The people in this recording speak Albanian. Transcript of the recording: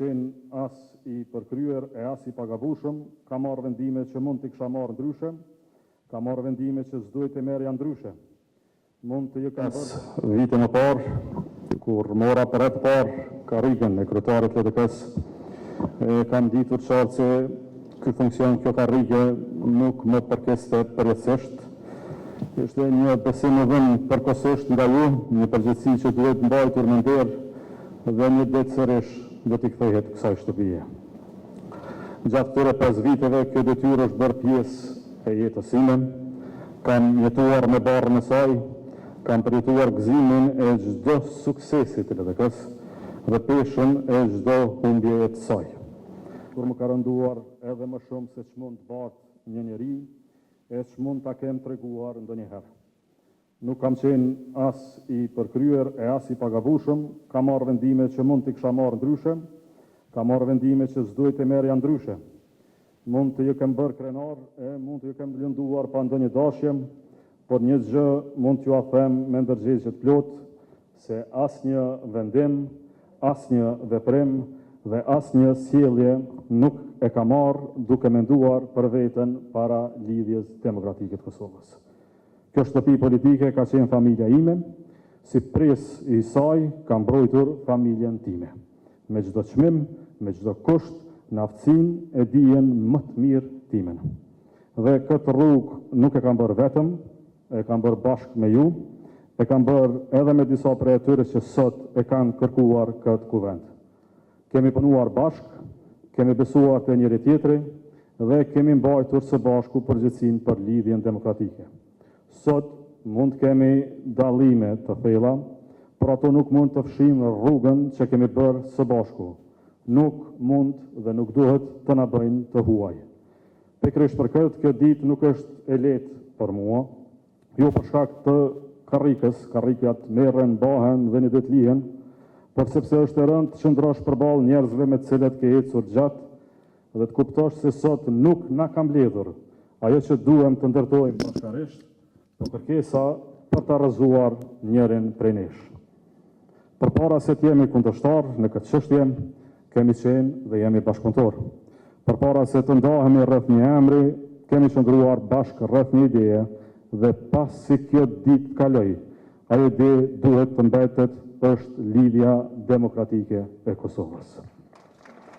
qenë as i përkryer e as i pagabushëm, ka marrë vendime që mund t'i kisha marrë ndryshe, ka marrë vendime që s'duhet të merrja ndryshe. Mund të jë vite më parë, kur mora për e të parë karrikën e kryetarit LDK-s, kam ditur qartë se ky funksion, kjo karrike nuk më përkeste përjetësisht. Ishte një besim më dhënë përkohësisht nga ju, një përgjegjësi që duhet mbajtur në nder dhe një ditë sërish do t'i kthehet kësaj shtëpie. Gjatë këtyre 5 viteve, kjo detyrë është bërë pjesë e jetës time. Kam jetuar me barrën e saj, kam përjetuar gëzimin e çdo suksesi të LDK-s dhe peshën e çdo humbje të saj. Kur më ka rënduar edhe më shumë se ç'mund të batë një njeri, e ç'mund ta kem treguar ndonjëherë. Nuk kam qenë as i përkryer e as i pagabushëm, kam marrë vendime që mund t'i kisha marrë ndryshe, kam marrë vendime që s'duhet të merrja ndryshe. Mund të ju kem bërë krenar e mund të ju kem lënduar pa ndonjë dashje, por një gjë mund t'ju a them me ndërgjegje të plotë, se asnjë vendim, asnjë veprim dhe asnjë sjellje nuk e ka marrë duke menduar për veten para lidhjes demokratike të Kosovës. Kjo shtëpi politike ka qenë familja ime, si pres i saj ka mbrojtur familjen time. Me çdo çmim, me çdo kusht, në aftësinë e dijen më të mirë timen. Dhe këtë rrugë nuk e kam bërë vetëm, e kam bërë bashkë me ju, e kam bërë edhe me disa prej atyre që sot e kanë kërkuar këtë kuvend. Kemi punuar bashkë, kemi besuar te njëri tjetri dhe kemi mbajtur së bashku përgjegjësinë për lidhjen demokratike. Sot mund kemi dallime të thella, por ato nuk mund të fshijnë rrugën që kemi bërë së bashku. Nuk mund dhe nuk duhet të na bëjnë të huaj. Pikërisht për këtë, kjo ditë nuk është e lehtë për mua, jo për shkak të karrikës, karrikat merren, bahen dhe një ditë lihen, por sepse është e rëndë të qëndrosh përballë njerëzve me të cilët ke ecur gjatë dhe të kuptosh se sot nuk na ka mbledhur ajo që duhem të ndërtojmë bashkërisht, por kërkesa për të rrëzuar njërin prej nesh. Përpara se të jemi kundërshtar në këtë çështje, kemi qenë dhe jemi bashkëpunëtor. Përpara se të ndahemi rreth një emri, kemi qëndruar bashkë rreth një ideje dhe pas si kjo ditë kaloi, ajo ide duhet të mbetet është lidhja demokratike e Kosovës.